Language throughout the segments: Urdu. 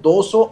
200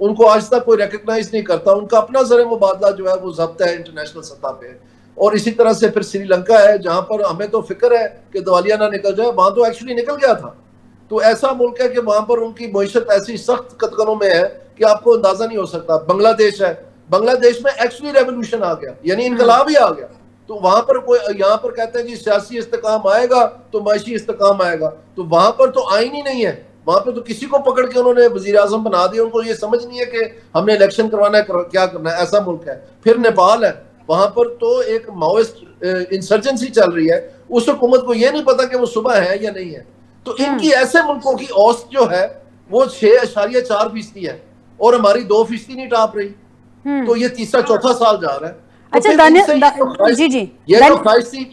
ان کو آج تک کوئی ریکگنائز نہیں کرتا. ان کا اپنا زر مبادلہ جو ہے وہ ضبط ہے انٹرنیشنل سطح پہ. اور اسی طرح سے پھر سری لنکا ہے جہاں پر ہمیں تو فکر ہے کہ دیوالیہ نہ نکل جائے, وہاں تو ایکچولی نکل گیا تھا. تو ایسا ملک ہے کہ وہاں پر ان کی معیشت ایسی سخت قطغنوں میں ہے کہ آپ کو اندازہ نہیں ہو سکتا. بنگلہ دیش ہے, بنگلہ دیش میں ایکچولی ریولوشن آ گیا, یعنی انقلاب ہی آ گیا. تو وہاں پر کوئی, یہاں پر کہتے ہیں جی سیاسی استحکام آئے گا تو معاشی استحکام آئے گا, تو وہاں پر تو آئین ہی نہیں ہے. وہاں پہ تو کسی کو پکڑ کے انہوں نے وزیر اعظم بنا دیا. ان کو یہ سمجھ نہیں ہے کہ ہم نے الیکشن کروانا ہے, کیا کرنا ہے. ایسا ملک ہے. پھر نیپال ہے, وہاں پر تو ایک ماؤسٹ انسرجنسی چل رہی ہے. اس حکومت کو یہ نہیں پتا کہ وہ صبح ہے یا نہیں ہے. تو ان کی ایسے ملکوں کی اوسط جو ہے وہ 6.4% ہے اور ہماری 2% نہیں ٹاپ رہی. تو یہ تیسرا چوتھا سال جا رہا ہے. تو اچھا پھر ان سے یہ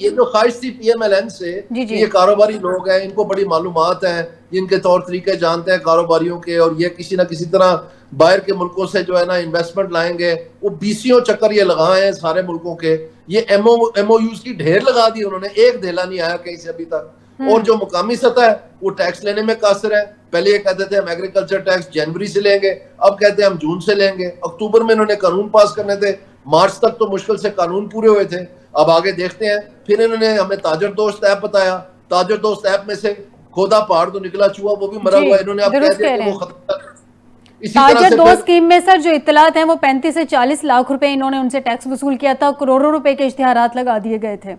جو خواہش تھی پی ایم ایل این سے, یہ کاروباری لوگ ہیں, ان کو بڑی معلومات ہیں, ان کے طور طریقے جانتے ہیں کاروباریوں کے, اور یہ کسی نہ کسی طرح باہر کے ملکوں سے جو ہے نا انویسٹمنٹ لائیں گے. وہ بیسیوں چکر یہ لگائے ہیں سارے ملکوں کے, یہ ایم او یوز کی ڈھیر لگا دی انہوں نے, ایک دھیلا نہیں آیا کہیں سے ابھی تک. اور جو مقامی سطح ہے وہ ٹیکس لینے میں قاصر ہے. پہلے یہ کہتے تھے ہم ایگریکلچر ٹیکس جنوری سے لیں گے, اب کہتے ہیں ہم جون سے لیں گے. اکتوبر میں انہوں نے قانون پاس کرنے تھے, مارچ تک تو مشکل سے قانون پورے ہوئے تھے. اب آگے دیکھتے ہیں. پھر انہوں نے ہمیں تاجر دوست ایپ بتایا, تاجر دوست ایپ میں سے کھودا پہاڑ تو نکلا چوہا, وہ بھی مرا ہوا. انہوں نے اب کہہ دیا کہ وہ ختم. تاجر دو اسکیم میں سر جو اطلاعات ہیں وہ 35 سے 40 لاکھ روپے انہوں نے ان سے ٹیکس وصول کیا تھا, کروڑوں روپے کے اشتہارات لگا دیے گئے تھے.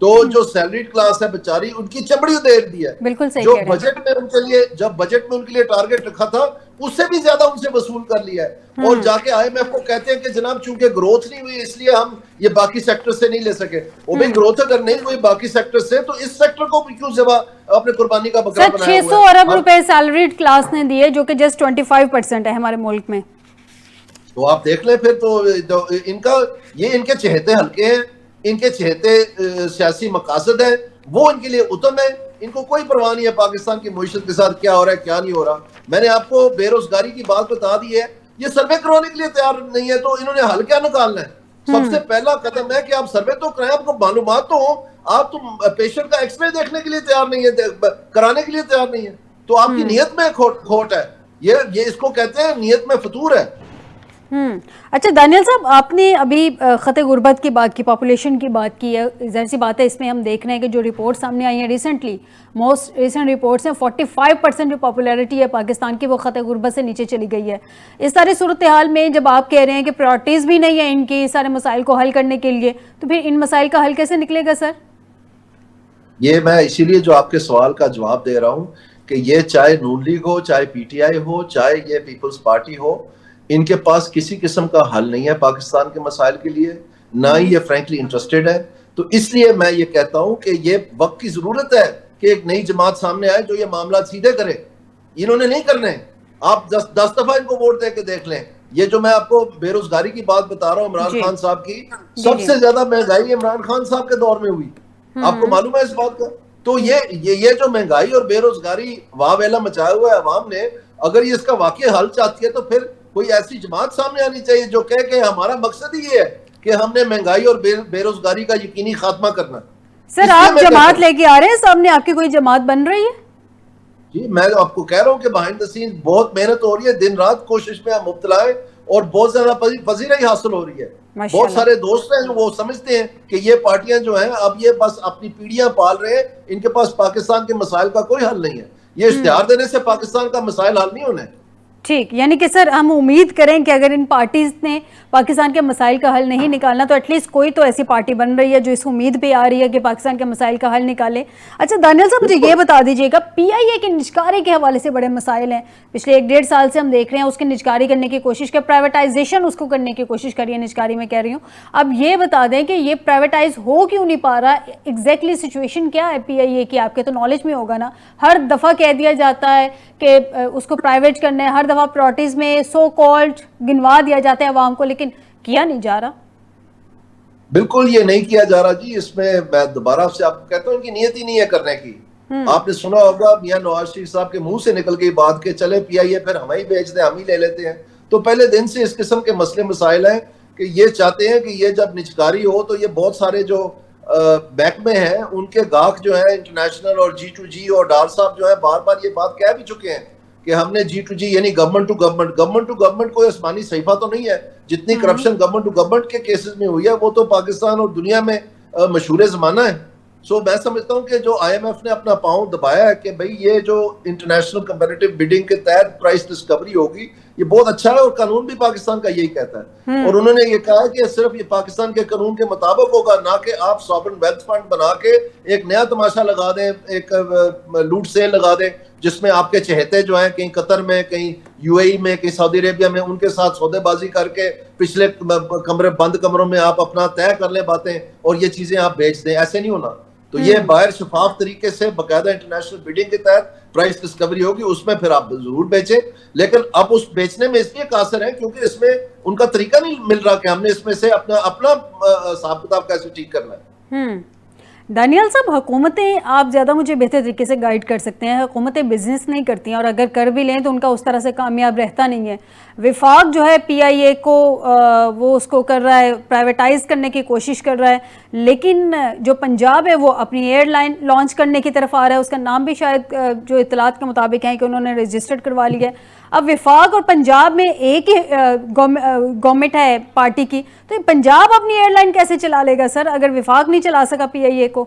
تو جو سیلریڈ کلاس ہے بیچاری, ان کی چمڑی ادھیر دی ہے. بالکل صحیح جو کہہ رہے ہیں. بجٹ میں ان کے لیے, جب بجٹ میں ان کے لیے ٹارگٹ رکھا تھا اس سے بھی زیادہ ان سے وصول کر لیا ہے. اور جا کے آئی ایم ایف کو کہتے ہیں کہ جناب چونکہ گروتھ نہیں ہوئی اس لیے ہم یہ باقی سیکٹر سے نہیں لے سکے. وہ بھی گروتھ اگر نہیں ہوئی باقی سیکٹر سے تو اس سیکٹر کو بھی کیوں سوا اپنے قربانی کا بکرا بنایا ہوا ہے. 600 ارب روپے سیلریڈ کلاس نے دیے جو کہ جسٹ 25% ہے ہمارے ملک میں. تو آپ دیکھ لیں پھر تو ان کا یہ ان کے چہتے حلقے ہیں, ان کے چہتے سیاسی مقاصد ہیں, وہ ان کے لیے اتم ہے. ان کو کوئی پرواہ نہیں ہے پاکستان کی معیشت کے ساتھ کیا ہو رہا ہے کیا نہیں ہو رہا. میں نے آپ کو بے روزگاری کی بات بتا دی ہے, یہ سروے کروانے کے لیے تیار نہیں ہے. تو انہوں نے حل کیا نکالنا ہے؟ سب سے پہلا قدم ہے کہ آپ سروے تو کرائیں, آپ کو معلومات تو ہوں. آپ تو پیشنٹ کا ایکس رے دیکھنے کے لیے تیار نہیں ہے, کرانے کے لیے تیار نہیں ہے. تو آپ کی نیت میں کھوٹ ہے. یہ اس کو کہتے ہیں نیت میں فطور ہے. اچھا دانیال صاحب, آپ نے ابھی خط غربت کی بات کی, پاپولیشن کی بات کی ہے. ظاہر سی بات ہے اس میں ہم دیکھ رہے ہیں کہ جو رپورٹ سامنے آئی ہیں ریسنٹلی, موسٹ ریسنٹ رپورٹس ہیں, 45% جو پاپولیرٹی ہے پاکستان کی وہ خط غربت سے نیچے چلی گئی ہے. اس ساری صورتحال میں جب آپ کہہ رہے ہیں کہ پرائرٹیز بھی نہیں ہیں ان کی سارے مسائل کو حل کرنے کے لیے, تو پھر ان مسائل کا حل کیسے نکلے گا سر؟ یہ میں اسی لیے جو آپ کے سوال کا جواب دے رہا ہوں کہ یہ چاہے نون لیگ ہو, چاہے پی ٹی آئی ہو, چاہے یہ پیپلز پارٹی ہو, ان کے پاس کسی قسم کا حل نہیں ہے پاکستان کے مسائل کے لیے, نہ ہی یہ فرینکلی انٹرسٹڈ ہے. تو اس لیے میں یہ کہتا ہوں کہ یہ وقت کی ضرورت ہے کہ ایک نئی جماعت سامنے آئے جو یہ معاملات سیدھے کرے. انہوں نے نہیں کرنے. آپ 10 دفعہ ان کو ووٹ دے کے دیکھ لیں. یہ جو میں آپ کو بے روزگاری کی بات بتا رہا ہوں عمران خان صاحب کی, سب سے زیادہ مہنگائی عمران خان صاحب کے دور میں ہوئی. آپ کو معلوم ہے اس بات کا؟ تو یہ جو مہنگائی اور بے روزگاری واہ ویلا مچایا ہوا ہے عوام نے, اگر یہ اس کا واقعی حل چاہتی ہے تو پھر کوئی ایسی جماعت سامنے آنی چاہیے جو کہے کہ ہمارا مقصد ہی یہ ہے کہ ہم نے مہنگائی اور بے روزگاری کا یقینی خاتمہ کرنا. سر آپ جماعت لے کے آ رہے ہیں سامنے, آپ کی کوئی جماعت بن رہی ہے؟ جی میں آپ کو کہہ رہا ہوں کہ بہائنڈ دا سین بہت محنت ہو رہی ہے, دن رات کوشش میں مبتلا ہے اور بہت زیادہ پذیرائی حاصل ہو رہی ہے. بہت سارے دوست ہیں جو وہ سمجھتے ہیں کہ یہ پارٹیاں جو ہیں اب یہ بس اپنی پیڑیاں پال رہے ہیں, ان کے پاس پاکستان کے مسائل کا کوئی حل نہیں ہے. یہ اشتہار دینے سے پاکستان کا مسائل حل نہیں ہونے. ٹھیک, یعنی کہ سر ہم امید کریں کہ اگر ان پارٹیز نے پاکستان کے مسائل کا حل نہیں نکالنا تو ایٹ لیسٹ کوئی تو ایسی پارٹی بن رہی ہے جو اس امید پہ آ رہی ہے کہ پاکستان کے مسائل کا حل نکالے. اچھا دانیال صاحب مجھے یہ بتا دیجیے گا, پی آئی اے کے نجکاری کے حوالے سے بڑے مسائل ہیں پچھلے 1-1.5 سال سے, ہم دیکھ رہے ہیں اس کی نجکاری کرنے کی کوشش کی, پرائیویٹائزیشن اس کو کرنے کی کوشش کری ہے, نجکاری میں کہہ رہی ہوں. اب یہ بتا دیں کہ یہ پرائیویٹائز ہو کیوں نہیں پا رہا, ایگزیکٹلی سچویشن کیا ہے پی آئی اے کی؟ آپ کے تو نالج میں ہوگا نا. ہر دفعہ کہہ دیا جاتا ہے کہ اس کو پرائیویٹ کرنا ہے, ہر دفعہ پرائرٹیز میں سو کالڈ گنوا دیا جاتا ہے عوام کو, لیکن کیا نہیں جا رہا. بالکل یہ نہیں کیا جا رہا جی. اس میں میں دوبارہ سے آپ کو کہتا ہوں ان کی نیت ہی نہیں ہے کرنے کی. آپ نے سنا ہوگا میاں نواز شریف صاحب کے منہ سے نکل گئی بات کہ چلے پی آئی اے پھر ہمیں ہی بیچ دیں, ہم ہی لے لیتے ہیں. تو پہلے دن سے اس قسم کے مسئلے مسائل ہیں کہ یہ چاہتے ہیں کہ یہ جب نجکاری ہو تو یہ بہت سارے جو محکمے ہیں ان کے گاہک جو ہیں انٹرنیشنل اور G2G اور ڈار صاحب جو ہیں بار بار یہ بات کہہ بھی چکے ہیں کہ ہم نے G2G یعنی گورنمنٹ ٹو گورنمنٹ کوئی آسمانی صحیفہ تو نہیں ہے. جتنی کرپشن گورنمنٹ ٹو گورنمنٹ کے کیسز میں ہوئی ہے وہ تو پاکستان اور دنیا میں مشہور زمانہ ہے. سو میں سمجھتا ہوں کہ جو IMF نے اپنا پاؤں دبایا ہے کہ بھئی یہ جو انٹرنیشنل کمپیٹیٹو بڈنگ کے تحت پرائس ڈسکوری ہوگی یہ بہت اچھا ہے, اور قانون بھی پاکستان کا یہی کہتا ہے. اور انہوں نے یہ کہا کہ صرف یہ پاکستان کے قانون کے مطابق ہوگا, نہ کہ آپ سوورن ویلتھ فنڈ بنا کے ایک نیا تماشا لگا دیں, ایک لوٹ سیل لگا دیں جس میں آپ کے چہتے جو ہیں کہیں قطر میں, کہیں UAE میں, کہیں سعودی عربیہ میں ان کے ساتھ سودے بازی کر کے پچھلے بند کمروں میں آپ اپنا طے کر لیں باتیں اور یہ چیزیں آپ بیچ دیں. ایسے نہیں ہونا. تو یہ باہر شفاف طریقے سے باقاعدہ انٹرنیشنل بیڈنگ کے تحت پرائس ڈسکوری ہوگی, اس میں پھر آپ ضرور بیچیں. لیکن اب اس بیچنے میں اس لیے قاصر ہیں کیونکہ اس میں ان کا طریقہ نہیں مل رہا کہ ہم نے اس میں سے اپنا حساب کتاب کیسے ٹھیک کرنا ہے. دانیال صاحب, حکومتیں آپ زیادہ مجھے بہتر طریقے سے گائیڈ کر سکتے ہیں. حکومتیں بزنس نہیں کرتی ہیں, اور اگر کر بھی لیں تو ان کا اس طرح سے کامیاب رہتا نہیں ہے. وفاق جو ہے PIA کو وہ اس کو کر رہا ہے, پرائیویٹائز کرنے کی کوشش کر رہا ہے, لیکن جو پنجاب ہے وہ اپنی ایئر لائن لانچ کرنے کی طرف آ رہا ہے. اس کا نام بھی شاید جو اطلاعات کے مطابق ہیں کہ انہوں نے رجسٹرڈ کروا لیا ہے. اب وفاق اور پنجاب میں ایک ہی گورنمنٹ ہے پارٹی کی, تو پنجاب اپنی ایئر لائن کیسے چلا لے گا سر اگر وفاق نہیں چلا سکا PIA کو؟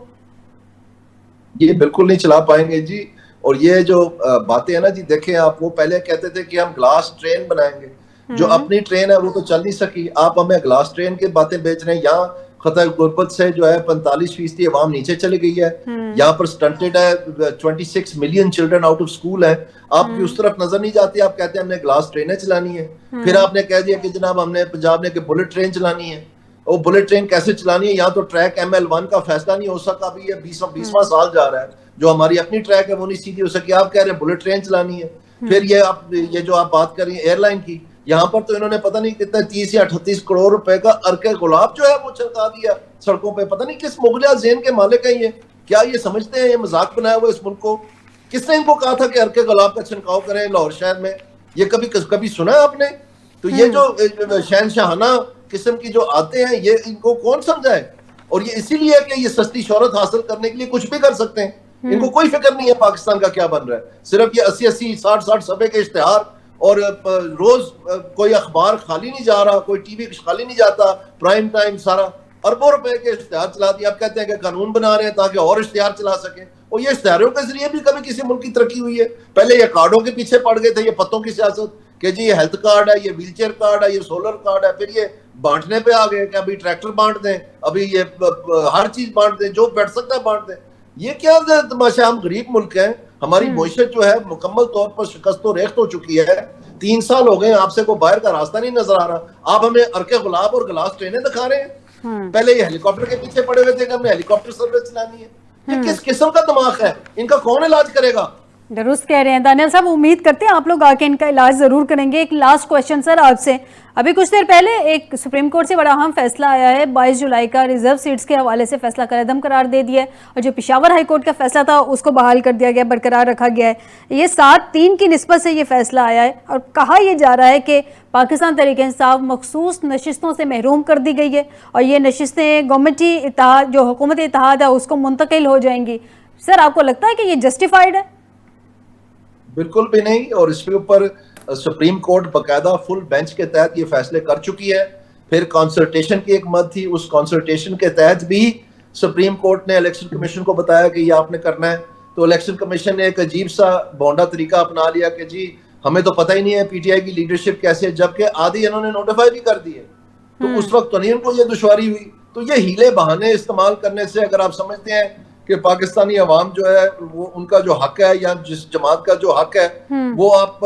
یہ بالکل نہیں چلا پائیں گے جی. اور یہ جو باتیں ہیں نا جی, دیکھیں آپ وہ پہلے کہتے تھے کہ ہم گلاس ٹرین بنائیں گے, جو اپنی ٹرین ہے وہ تو چل نہیں سکی, آپ ہمیں گلاس ٹرین کی باتیں بیچ رہے ہیں. یہاں خطہ غربت سے جو ہے 45% عوام نیچے چلے گئی ہے, یہاں پر سٹنٹڈ ہے, 26 million children out of school ہے. آپ کی اس طرف نظر نہیں جاتی, آپ کہتے ہیں ہم نے گلاس ٹرینیں چلانی ہے. پھر آپ نے کہہ دیا کہ جناب ہم نے پنجاب نے کہ بلٹ ٹرین چلانی ہے. وہ بلٹ ٹرین کیسے چلانی ہے, یہاں تو ٹریک ML1 کا فیصلہ نہیں ہو سکا, ابھی یہ 20واں سال جا رہا ہے, جو ہماری اپنی ٹریک ہے وہ نہیں سیدھی ہو سکی, آپ کہہ رہے ہیں بلٹ ٹرین چلانی ہے. پھر یہ جو آپ بات کر رہی ہیں ایئر لائن کی, یہاں پر تو انہوں نے پتہ نہیں کتنے 30 یا 38 کروڑ روپے کا ارکے گلاب جو ہے وہ چھڑکا دیا سڑکوں پہ. پتہ نہیں کس مغلیہ ذہن کے مالک ہیں یہ, کیا یہ سمجھتے ہیں یہ مذاق بنایا ہوا اس ملک کو؟ کس نے ان کو کہا تھا کہ ارکے گلاب کا چھڑکاؤ کریں لاہور شہر میں؟ یہ کبھی سنا ہے آپ نے؟ تو یہ جو شہنشاہانہ قسم کی جو آتے ہیں یہ ان کو کون سمجھائے؟ اور یہ اسی لیے کہ یہ سستی شہرت حاصل کرنے کے لیے کچھ بھی کر سکتے ہیں. ان کو کوئی فکر نہیں ہے پاکستان کا کیا بن رہا ہے. صرف یہ 80 60 صفحے کے اشتہار, اور روز کوئی اخبار خالی نہیں جا رہا, کوئی ٹی وی خالی نہیں جاتا, پرائم ٹائم سارا اربوں روپے کے اشتہار چلا دیا. آپ کہتے ہیں کہ قانون بنا رہے ہیں تاکہ اور اشتہار چلا سکیں, اور یہ اشتہاروں کے ذریعے بھی کبھی کسی ملک کی ترقی ہوئی ہے؟ پہلے یہ کارڈوں کے پیچھے پڑ گئے تھے, یہ پتوں کی سیاست کہ جی یہ ہیلتھ کارڈ ہے, یہ ویل چیئر کارڈ ہے, یہ سولر کارڈ ہے. پھر یہ بانٹنے پہ آ گئے کہ ابھی ٹریکٹر بانٹ دیں, ابھی یہ ہر چیز بانٹ دیں, جو بیٹھ سکتا ہے بانٹ دیں. یہ کیا تماشا؟ ہم غریب ملک ہیں, ہماری معیشت جو ہے مکمل طور پر شکست و ریخت ہو چکی ہے. 3 سال ہو گئے, آپ سے کوئی باہر کا راستہ نہیں نظر آ رہا, آپ ہمیں ارکے گلاب اور گلاس ٹرینیں دکھا رہے ہیں. پہلے یہ ہیلی کاپٹر کے پیچھے پڑے ہوئے تھے کہ ہم نے ہیلی کاپٹر سروس چلانی ہے. یہ کس قسم کا دماغ ہے؟ ان کا کون علاج کرے گا؟ درست کہہ رہے ہیں دانیال صاحب, امید کرتے ہیں آپ لوگ آ کے ان کا علاج ضرور کریں گے. ایک لاسٹ کویشچن سر آپ سے, ابھی کچھ دیر پہلے ایک سپریم کورٹ سے بڑا اہم فیصلہ آیا ہے, 22 جولائی کا ریزرو سیٹس کے حوالے سے فیصلہ کالعدم قرار دے دیا ہے, اور جو پشاور ہائی کورٹ کا فیصلہ تھا اس کو بحال کر دیا گیا, برقرار رکھا گیا ہے. یہ 7-3 کی نسبت سے یہ فیصلہ آیا ہے, اور کہا یہ جا رہا ہے کہ پاکستان تحریک انصاف مخصوص نشستوں سے محروم کر دی گئی ہے, اور یہ نشستیں گورنمنٹی اتحاد جو حکومت اتحاد ہے اس کو منتقل ہو جائیں گی. سر آپ کو لگتا ہے کہ یہ جسٹیفائڈ ہے؟ بالکل بھی نہیں, اور اس کے اوپر سپریم کورٹ باقاعدہ فل بینچ کے تحت یہ فیصلے کر چکی ہے. پھر کنسلٹیشن کی ایک مد تھی, اس کنسلٹیشن کے تحت بھی سپریم کورٹ نے الیکشن کمیشن کو بتایا کہ یہ آپ نے کرنا ہے. تو الیکشن کمیشن نے ایک عجیب سا بونڈا طریقہ اپنا لیا کہ جی ہمیں تو پتہ ہی نہیں ہے PTI کی لیڈرشپ کیسے ہے, جبکہ آدھی انہوں نے نوٹیفائی بھی کر دی ہے. تو اس وقت تو نہیں ان کو یہ دشواری ہوئی. تو یہ ہیلے بہانے استعمال کرنے سے اگر آپ سمجھتے ہیں کہ پاکستانی عوام جو ہے وہ ان کا جو حق ہے یا جس جماعت کا جو حق ہے وہ آپ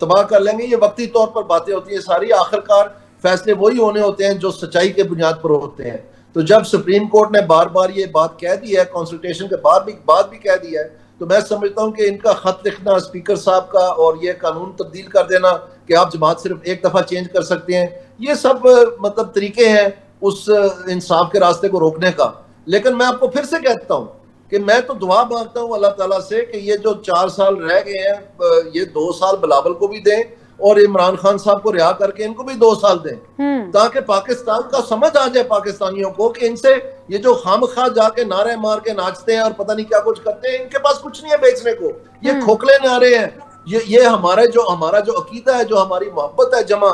تباہ کر لیں گے, یہ وقتی طور پر باتیں ہوتی ہیں ساری. آخرکار فیصلے وہی ہونے ہوتے ہیں جو سچائی کے بنیاد پر ہوتے ہیں. تو جب سپریم کورٹ نے بار بار یہ بات کہہ دی ہے, کنسلٹیشن کے بعد بھی کہہ دیا ہے, تو میں سمجھتا ہوں کہ ان کا خط لکھنا اسپیکر صاحب کا اور یہ قانون تبدیل کر دینا کہ آپ جماعت صرف ایک دفعہ چینج کر سکتے ہیں, یہ سب مطلب طریقے ہیں اس انصاف کے راستے کو روکنے کا. لیکن میں آپ کو پھر سے کہتا ہوں کہ میں تو دعا مانگتا ہوں اللہ تعالیٰ سے کہ یہ جو 4 سال رہ گئے ہیں یہ 2 سال بلاول کو بھی دیں, اور عمران خان صاحب کو رہا کر کے ان کو بھی 2 سال دیں, تاکہ پاکستان کا سمجھ آ جائے پاکستانیوں کو کہ ان سے یہ جو خامخواہ جا کے نعرے مار کے ناچتے ہیں اور پتہ نہیں کیا کچھ کرتے ہیں, ان کے پاس کچھ نہیں ہے بیچنے کو, یہ کھوکھلے نعرے ہیں. یہ ہمارا جو عقیدہ ہے, جو ہماری محبت ہے جمع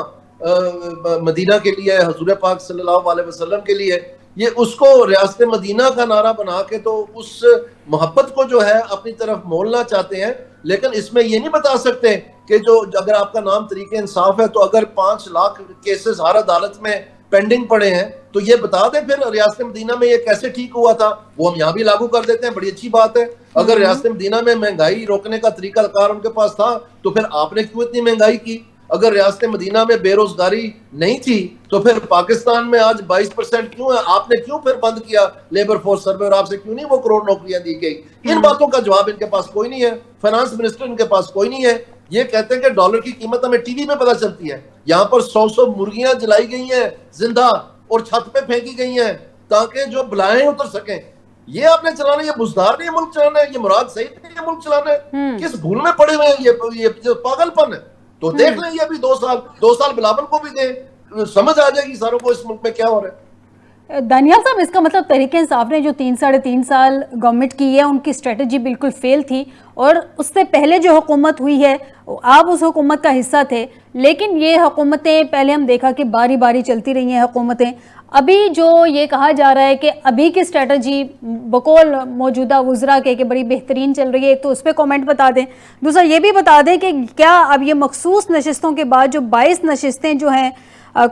مدینہ کے لیے, حضور پاک صلی اللہ علیہ وسلم کے لیے, یہ اس کو ریاست مدینہ کا نعرہ بنا کے تو اس محبت کو جو ہے اپنی طرف مولنا چاہتے ہیں. لیکن اس میں یہ نہیں بتا سکتے کہ جو اگر آپ کا نام طریق انصاف ہے تو اگر 5 لاکھ کیسز ہر عدالت میں پینڈنگ پڑے ہیں تو یہ بتا دیں پھر ریاست مدینہ میں یہ کیسے ٹھیک ہوا تھا, وہ ہم یہاں بھی لاگو کر دیتے ہیں, بڑی اچھی بات ہے. اگر ریاست مدینہ میں مہنگائی روکنے کا طریقہ کار ان کے پاس تھا تو پھر آپ نے کیوں اتنی مہنگائی کی؟ اگر ریاست مدینہ میں بے روزگاری نہیں تھی تو پھر پاکستان میں آج 22% کیوں ہے؟ آپ نے کیوں پھر بند کیا لیبر فورس سروے, اور آپ سے کیوں نہیں وہ کروڑ نوکریاں دی گئی؟ ان باتوں کا جواب ان کے پاس کوئی نہیں ہے. فائنانس منسٹر ان کے پاس کوئی نہیں ہے. یہ کہتے ہیں کہ ڈالر کی قیمت ہمیں ٹی وی میں پتہ چلتی ہے. یہاں پر 100 مرغیاں جلائی گئی ہیں زندہ اور چھت پہ پھینکی گئی ہیں تاکہ جو بلائیں اتر سکیں. یہ آپ نے چلانا, یہ بزدار نہیں ملک چلانا ہے, یہ مراد صحیح نہیں ہے ملک چلانا ہے. کس بھول میں پڑے ہوئے ہیں, یہ پاگل پن ہے. تو دیکھ لیں یہ ابھی 2 سال بلاول کو بھی دیں, سمجھ آ جائے گی ساروں کو اس ملک میں کیا ہو رہا ہے. دانیال صاحب, اس کا مطلب تحریک انصاف نے جو 3-3.5 سال گورنمنٹ کی ہے ان کی اسٹریٹجی بالکل فیل تھی, اور اس سے پہلے جو حکومت ہوئی ہے آپ اس حکومت کا حصہ تھے, لیکن یہ حکومتیں پہلے ہم دیکھا کہ باری باری چلتی رہی ہیں حکومتیں. ابھی جو یہ کہا جا رہا ہے کہ ابھی کی اسٹریٹجی بقول موجودہ وزراء کے بڑی بہترین چل رہی ہے, ایک تو اس پہ کومنٹ بتا دیں, دوسرا یہ بھی بتا دیں کہ کیا اب یہ مخصوص نشستوں کے بعد جو 22 نشستیں جو ہیں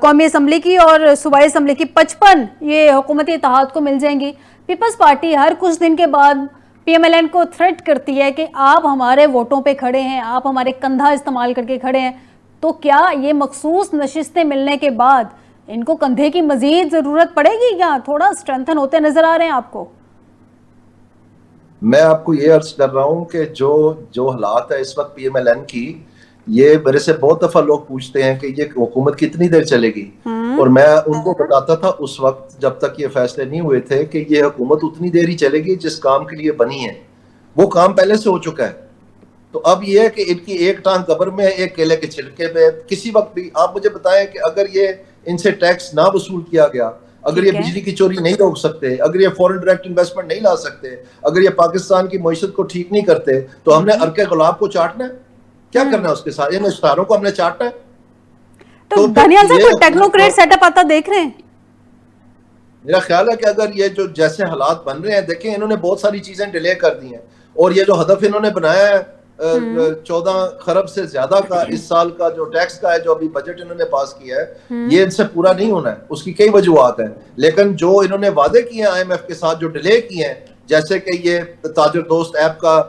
قومی اسمبلی کی اور صوبائی اسمبلی کی 55 یہ حکومتی اتحاد کو مل جائیں گی. پیپلز پارٹی ہر کچھ دن کے بعد پی ایم ایل این کو تھریٹ کرتی ہے کہ آپ ہمارے ووٹوں پہ کھڑے ہیں, آپ ہمارے کندھا استعمال کر کے کھڑے ہیں, تو کیا یہ مخصوص نشستیں ملنے کے بعد ان کو کندھے کی مزید ضرورت پڑے گی یا تھوڑا اسٹرینتھن ہوتے نظر آ رہے ہیں آپ کو؟ میں آپ کو یہ عرض کر رہا ہوں کہ جو حالات ہے اس وقت پی ایم ایل این کی, یہ میرے سے بہت دفعہ لوگ پوچھتے ہیں کہ یہ حکومت کتنی دیر چلے گی, اور میں ان کو بتاتا تھا اس وقت جب تک یہ فیصلے نہیں ہوئے تھے کہ یہ حکومت اتنی دیر ہی چلے گی جس کام کے لیے بنی ہے. وہ کام پہلے سے ہو چکا ہے. تو اب یہ ہے کہ ان کی ایک ٹانگ قبر میں, ایک کیلے کے چھلکے میں. کسی وقت بھی آپ مجھے بتائیں کہ اگر یہ ان سے ٹیکس نہ وصول کیا گیا, اگر یہ بجلی کی چوری نہیں روک سکتے, اگر یہ فورن ڈائریکٹ انویسٹمنٹ نہیں لا سکتے, اگر یہ پاکستان کی معیشت کو ٹھیک نہیں کرتے, تو ہم نے ارکے گلاب کو چاٹنا ہے. کیا کرنا ہے اس کے ساتھ؟ ان اشتہاروں کو ہم نے چاٹنا ہے. تو دانیال صاحب کوئی ٹیکنوکریٹ سیٹ اپ آتا دیکھ رہے ہیں؟ میرا خیال ہے کہ اگر یہ جو جیسے حالات بن رہے ہیں, دیکھیں انہوں نے بہت ساری چیزیں ڈیلے کر دی ہیں, اور یہ جو ہدف انہوں نے بنایا ہے 14 خرب سے زیادہ کا اس سال کا جو ٹیکس کا ہے, جو ابھی بجٹ انہوں نے پاس کیا ہے, یہ ان سے پورا نہیں ہونا ہے. اس کی کئی وجوہات ہیں, لیکن جو انہوں نے وعدے کیے ہیں آئی ایم ایف کے ساتھ, جو ڈیلے کیے ہیں, جیسے کہ یہ تاجر دوست ایپ کا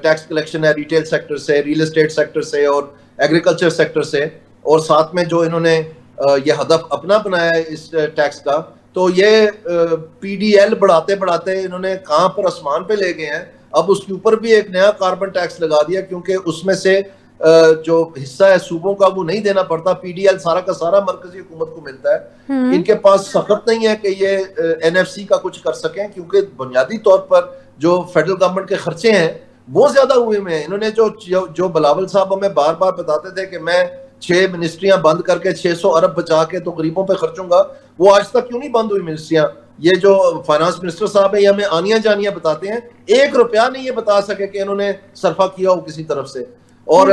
ٹیکس کلیکشن ہے ریٹیل سیکٹر سے, ریل اسٹیٹ سیکٹر سے اور ایگریکلچر سیکٹر سے, اور ساتھ میں جو انہوں نے یہ ہدف اپنا بنایا ہے اس ٹیکس کا, تو یہ پی ڈی ایل بڑھاتے بڑھاتے انہوں نے کہاں پر آسمان پہ لے گئے ہیں. اب اس کے اوپر بھی ایک نیا کاربن ٹیکس لگا دیا, کیونکہ اس میں سے جو حصہ ہے صوبوں کا وہ نہیں دینا پڑتا. پی ڈی ایل سارا کا سارا مرکزی حکومت کو ملتا ہے. ان کے پاس سخت نہیں ہے کہ یہ این ایف سی کا کچھ کر سکیں, کیونکہ بنیادی طور پر جو فیڈرل گورنمنٹ کے خرچے ہیں وہ زیادہ ہوئے ہوئے ہیں. انہوں نے جو بلاول صاحب ہمیں بار بار بتاتے تھے کہ میں 6 منسٹریاں بند کر کے 600 ارب بچا کے تو غریبوں پہ خرچوں گا, وہ آج تک کیوں نہیں بند ہوئی منسٹریاں؟ یہ جو فائنانس منسٹر صاحب ہیں یہ ہمیں آنیاں جانیاں بتاتے ہیں, 1 روپیہ نہیں یہ بتا سکے کہ انہوں نے صرفہ کیا ہو کسی طرف سے. اور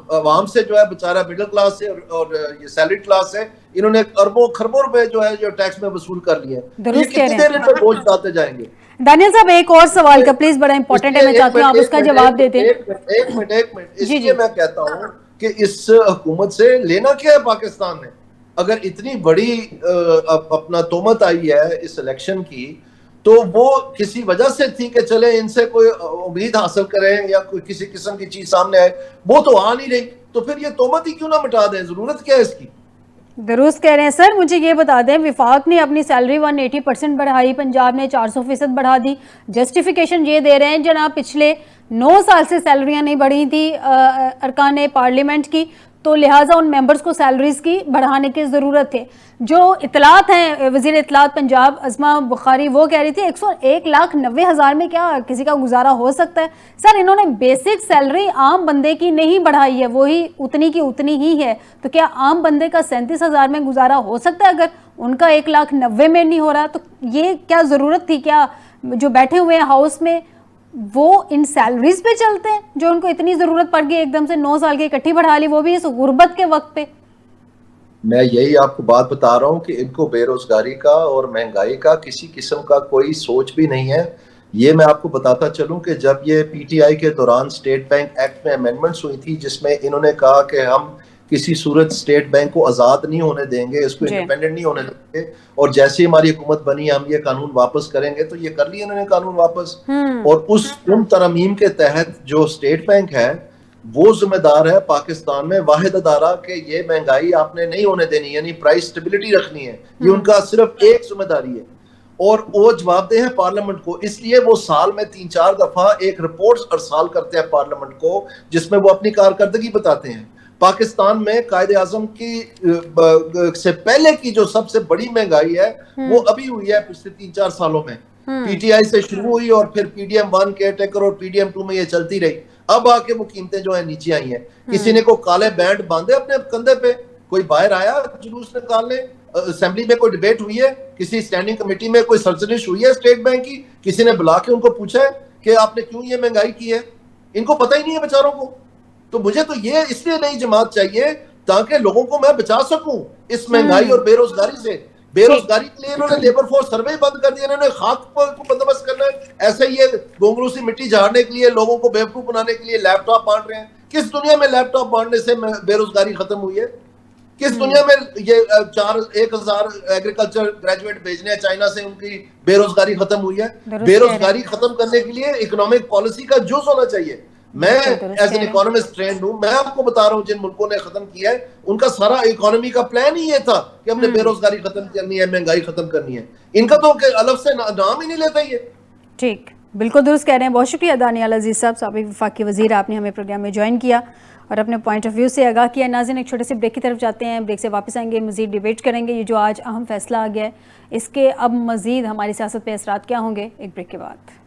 عوام سے جو ہے بیچارہ مڈل کلاس سے اور یہ سیلری کلاس سے انہوں نے اربوں خربوں روپے جو ہے جو ٹیکس میں وصول کر لیے ہیں. یہ کتنی دیر ان پر بوجھ ڈالتے جائیں گے؟ دانیال صاحب ایک اور سوال کا پلیز, بڑا امپورٹنٹ ہے, میں چاہتی ہوں آپ اس کا جواب دے دیں. ایک منٹ اس لیے میں کہتا ہوں کہ اس حکومت سے لینا کیا ہے پاکستان نے؟ اگر اتنی بڑی اپنا تہمت آئی ہے اس الیکشن کی, تو وہ کسی وجہ سے تھی کہ چلے ان سے کوئی امید حاصل کریں یا کوئی کسی قسم کی چیز سامنے آئے, وہ تو آ نہیں رہی, تو پھر یہ تہمت ہی کیوں نہ مٹا دیں؟ ضرورت کیا ہے اس کی؟ درست کہہ رہے ہیں سر. مجھے یہ بتا دیں, وفاق نے اپنی سیلری 180% بڑھائی, پنجاب نے 400% بڑھا دی, جسٹیفیکیشن یہ دے رہے ہیں جناب پچھلے 9 سال سے سیلریاں نہیں بڑھی تھی ارکان پارلیمنٹ کی, تو لہٰذا ان ممبرز کو سیلریز کی بڑھانے کی ضرورت ہے. جو اطلاعات ہیں, وزیر اطلاعات پنجاب عظمہ بخاری وہ کہہ رہی تھی 1,90,000 میں کیا کسی کا گزارا ہو سکتا ہے. سر انہوں نے بیسک سیلری عام بندے کی نہیں بڑھائی ہے, وہی اتنی کی اتنی ہی ہے, تو کیا عام بندے کا 37,000 میں گزارا ہو سکتا ہے؟ اگر ان کا 1,90,000 میں نہیں ہو رہا تو یہ کیا ضرورت تھی؟ کیا جو بیٹھے ہوئے ہیں ہاؤس میں وہ ان سیلریز پہ چلتے ہیں جو ان کو اتنی ضرورت پڑ گئی ایک دم سے 9 سال کی اکٹھی بڑھا لی, وہ بھی اس غربت کے وقت پہ. میں یہی آپ کو بات بتا رہا ہوں کہ ان کو بے روزگاری کا اور مہنگائی کا کسی قسم کا کوئی سوچ بھی نہیں ہے. یہ میں آپ کو بتاتا چلوں کہ جب یہ پی ٹی آئی کے دوران اسٹیٹ بینک ایکٹ میں امینڈمنٹس ہوئی تھی جس میں انہوں نے کہا کہ ہم کسی صورت اسٹیٹ بینک کو آزاد نہیں ہونے دیں گے, اس کو انڈیپینڈنٹ نہیں ہونے دیں گے, اور جیسے ہماری حکومت بنی ہم یہ قانون واپس کریں گے, تو یہ کر لیا انہوں نے قانون واپس. اور ان ترامیم کے تحت جو اسٹیٹ بینک ہے وہ ذمہ دار ہے پاکستان میں واحد ادارہ کہ یہ مہنگائی آپ نے نہیں ہونے دینی, یعنی پرائس سٹیبلٹی رکھنی ہے. یہ ان کا صرف ایک ذمہ داری ہے اور وہ جواب دہ ہے پارلیمنٹ کو. اس لیے وہ سال میں 3-4 دفعہ ایک رپورٹ ارسال کرتے ہیں پارلیمنٹ کو جس میں وہ اپنی کارکردگی بتاتے ہیں. پاکستان میں قائد اعظم کی سے پہلے کی جو سب سے بڑی مہنگائی ہے وہ ابھی ہوئی ہے پچھلے 3-4 سالوں میں. پی ٹی آئی سے شروع ہوئی اور پھر P D M 1 caretaker اور پی ڈی ایم 2 میں یہ چلتی رہی. اب آ کے وہ قیمتیں جو ہیں نیچے آئی ہیں. کسی نے کو کالے بینڈ باندھے اپنے کندھے پہ, کوئی باہر آیا جلوس نکالنے, اسمبلی میں کوئی ڈیبیٹ ہوئی ہے, کسی سٹینڈنگ کمیٹی میں کوئی سرزنش ہوئی ہے اسٹیٹ بینک کی, کسی نے بلا کے ان کو پوچھا ہے کہ آپ نے کیوں یہ مہنگائی کی ہے؟ ان کو پتہ ہی نہیں ہے بیچاروں کو. تو مجھے تو یہ اس لیے نئی جماعت چاہیے تاکہ لوگوں کو میں بچا سکوں اس مہنگائی اور بے روزگاری سے. بے روزگاری کے لیے انہوں نے لیبر فورس سروے بند کر دیا, انہوں نے خاک کو بندوبست کرنا ہے. ایسے ہی یہ گونگلو سی مٹی جھاڑنے کے لیے, لوگوں کو بیوقوف بنانے کے لیے لیپ ٹاپ بانٹ رہے ہیں. کس دنیا میں لیپ ٹاپ بانٹنے سے بے روزگاری ختم ہوئی ہے؟ کس دنیا میں یہ 1,000 ایگریکلچر گریجویٹ بھیجنے ہیں چائنا سے, ان کی بے روزگاری ختم ہوئی ہے؟ بے روزگاری ختم کرنے کے لیے اکنامک پالیسی کا جز ہونا چاہیے. میں ایز این اکانومسٹ ٹرینڈ ہوں, میں آپ کو بتا رہا ہوں جن ملکوں نے ختم کیا ہے ان کا سارا اکانومی کا پلان ہی یہ تھا کہ ہم نے بے روزگاری ختم کرنی ہے, مہنگائی ختم کرنی ہے. ان کا تو الف سے نام ہی نہیں لیتا یہ. ٹھیک, بالکل درست کہہ رہے ہیں. بہت شکریہ دانیال عزیز صاحب, سابق وفاقی وزیر, آپ نے ہمیں پروگرام میں جوائن کیا اور اپنے پوائنٹ آف ویو سے آگاہ کیا. ناظرین, ایک چھوٹے سے بریک کی طرف جاتے ہیں, بریک سے واپس آئیں گے, مزید ڈیبیٹ کریں گے. یہ جو آج اہم فیصلہ آ گیا ہے اس کے اب مزید ہماری سیاست پہ اثرات کیا ہوں گے, ایک بریک کے بعد.